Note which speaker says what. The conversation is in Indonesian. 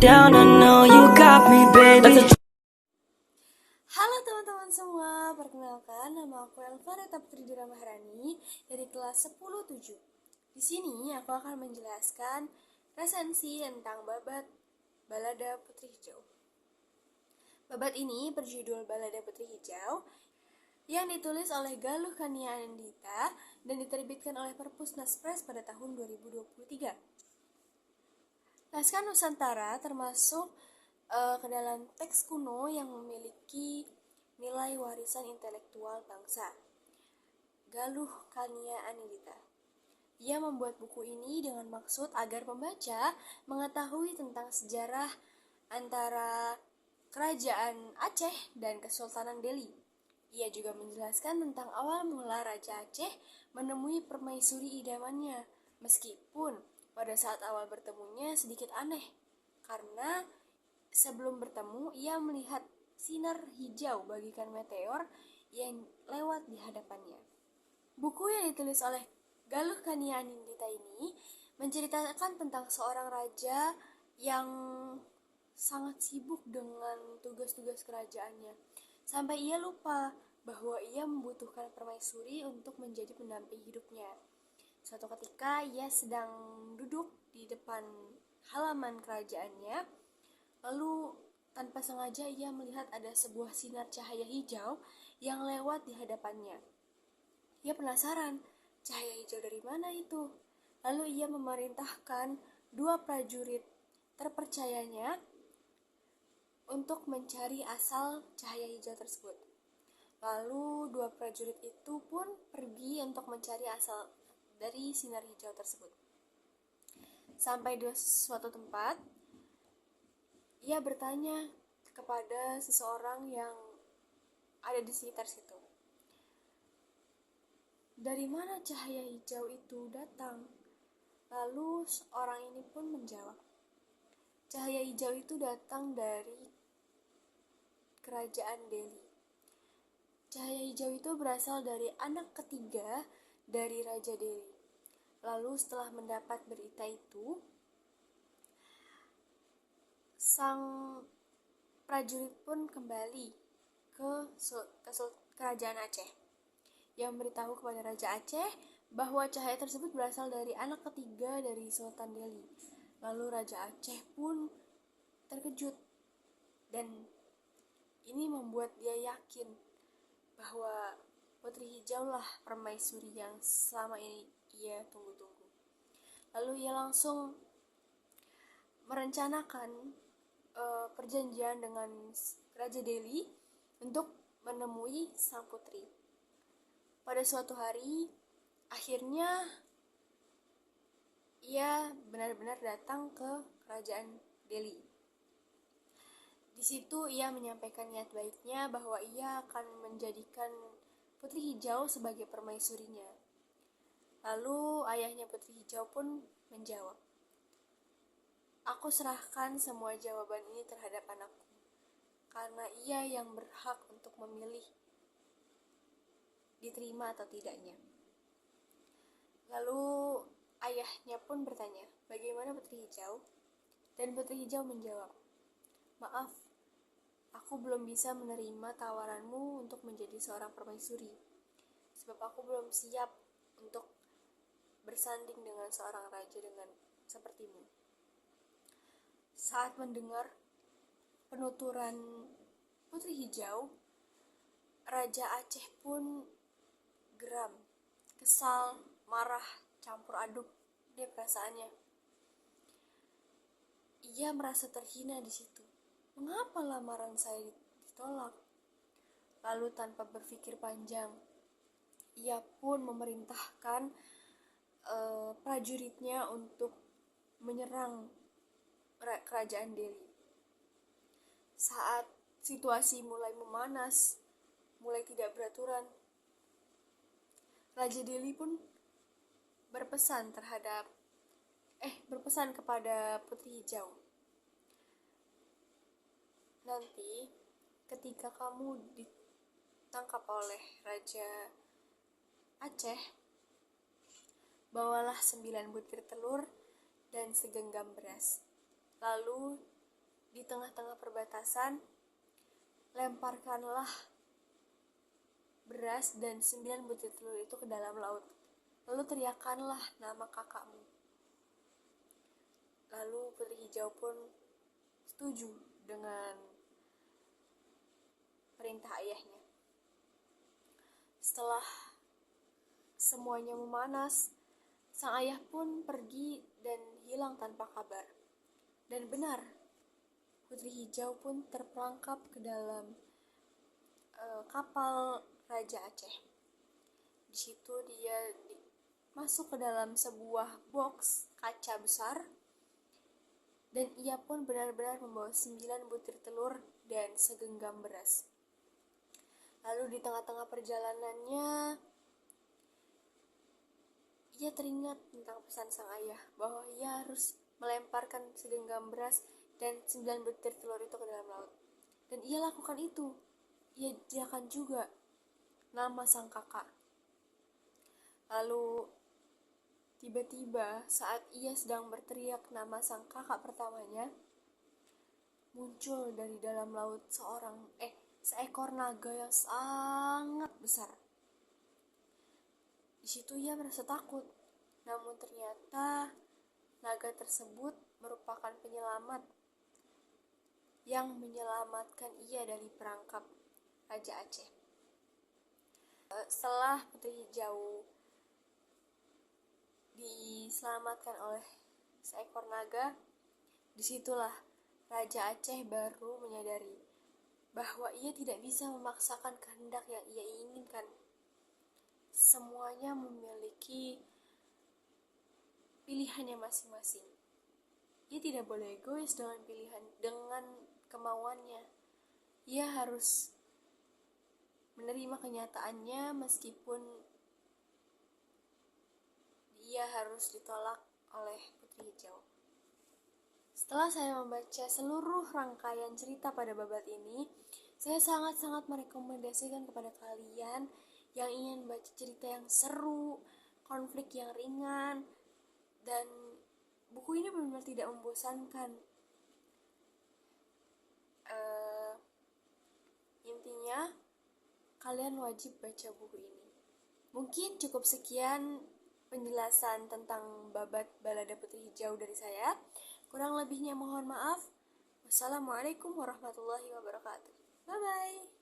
Speaker 1: down, I know you got me, baby.
Speaker 2: Halo teman-teman semua, perkenalkan nama aku Elvareta Putri Dira Maharani dari kelas 10-7. Di sini aku akan menjelaskan resensi tentang babat Balada Putri Hijau. Babat ini berjudul Balada Putri Hijau yang ditulis oleh Galuh Kania Anindita dan diterbitkan oleh Perpusnas Press pada tahun 2023. Naskah Nusantara termasuk ke dalam teks kuno yang memiliki nilai warisan intelektual bangsa. Galuh Kania Anindita. Ia membuat buku ini dengan maksud agar pembaca mengetahui tentang sejarah antara Kerajaan Aceh dan Kesultanan Delhi. Ia juga menjelaskan tentang awal mula Raja Aceh menemui permaisuri idamannya, meskipun pada saat awal bertemunya sedikit aneh, karena sebelum bertemu, ia melihat sinar hijau bagaikan meteor yang lewat di hadapannya. Buku yang ditulis oleh Galuh Kania Anindita ini menceritakan tentang seorang raja yang sangat sibuk dengan tugas-tugas kerajaannya, sampai ia lupa bahwa ia membutuhkan permaisuri untuk menjadi pendamping hidupnya. Suatu ketika ia sedang duduk di depan halaman kerajaannya, lalu tanpa sengaja ia melihat ada sebuah sinar cahaya hijau yang lewat di hadapannya. Ia penasaran, cahaya hijau dari mana itu? Lalu ia memerintahkan 2 prajurit terpercayanya untuk mencari asal cahaya hijau tersebut. Lalu 2 prajurit itu pun pergi untuk mencari asal dari sinar hijau tersebut. Sampai di suatu tempat, ia bertanya kepada seseorang yang ada di sekitar situ, dari mana cahaya hijau itu datang? Lalu orang ini pun menjawab, cahaya hijau itu datang dari Kerajaan Delhi. Cahaya hijau itu berasal dari anak ketiga dari Raja Delhi. Lalu setelah mendapat berita itu, sang prajurit pun kembali ke Kerajaan Aceh yang memberitahu kepada Raja Aceh bahwa cahaya tersebut berasal dari anak ketiga dari Sultan Delhi. Lalu Raja Aceh pun terkejut dan ini membuat dia yakin bahwa Putri Hijau lah permaisuri yang selama ini ia tunggu-tunggu. Lalu ia langsung merencanakan perjanjian dengan Raja Delhi untuk menemui sang putri. Pada suatu hari, akhirnya ia benar-benar datang ke Kerajaan Delhi. Di situ ia menyampaikan niat baiknya bahwa ia akan menjadikan Putri Hijau sebagai permaisurinya. Lalu ayahnya Putri Hijau pun menjawab, aku serahkan semua jawaban ini terhadap anakku, karena ia yang berhak untuk memilih diterima atau tidaknya. Lalu ayahnya pun bertanya, bagaimana Putri Hijau? Dan Putri Hijau menjawab, maaf, aku belum bisa menerima tawaranmu untuk menjadi seorang permaisuri, sebab aku belum siap untuk bersanding dengan seorang raja dengan sepertimu. Saat mendengar penuturan Putri Hijau, Raja Aceh pun geram, kesal, marah, campur aduk dia perasaannya. Ia merasa terhina di situ. Mengapa lamaran saya ditolak? Lalu tanpa berpikir panjang, ia pun memerintahkan prajuritnya untuk menyerang Kerajaan Delhi. Saat situasi mulai memanas, mulai tidak beraturan, Raja Delhi pun berpesan kepada Putri Hijau, nanti ketika kamu ditangkap oleh Raja Aceh, bawalah 9 butir telur dan segenggam beras. Lalu di tengah-tengah perbatasan, lemparkanlah beras dan 9 butir telur itu ke dalam laut. Lalu teriakkanlah nama kakakmu. Lalu Putri Hijau pun setuju dengan perintah ayahnya. Setelah semuanya memanas, sang ayah pun pergi dan hilang tanpa kabar. Dan benar, Putri Hijau pun terperangkap ke dalam kapal Raja Aceh. Di situ dia masuk ke dalam sebuah box kaca besar, dan ia pun benar-benar membawa 9 butir telur dan segenggam beras. Lalu di tengah-tengah perjalanannya, ia teringat tentang pesan sang ayah bahwa ia harus melemparkan segenggam beras dan 9 butir telur itu ke dalam laut. Dan ia lakukan itu. Ia teriakkan juga nama sang kakak. Lalu tiba-tiba saat ia sedang berteriak nama sang kakak pertamanya, muncul dari dalam laut seekor naga yang sangat besar. Di situ ia merasa takut, namun ternyata naga tersebut merupakan penyelamat yang menyelamatkan ia dari perangkap Raja Aceh. Setelah Putri Hijau diselamatkan oleh seekor naga, disitulah Raja Aceh baru menyadari bahwa ia tidak bisa memaksakan kehendak yang ia inginkan. Semuanya memiliki pilihannya masing-masing. Ia tidak boleh egois dengan kemauannya. Ia harus menerima kenyataannya meskipun dia harus ditolak oleh Putri Hijau. Setelah saya membaca seluruh rangkaian cerita pada babat ini, saya sangat-sangat merekomendasikan kepada kalian yang ingin baca cerita yang seru, konflik yang ringan, dan buku ini benar-benar tidak membosankan. Intinya, kalian wajib baca buku ini. Mungkin cukup sekian penjelasan tentang babat Balada Putri Hijau dari saya. Kurang lebihnya mohon maaf. Wassalamualaikum warahmatullahi wabarakatuh. Bye-bye.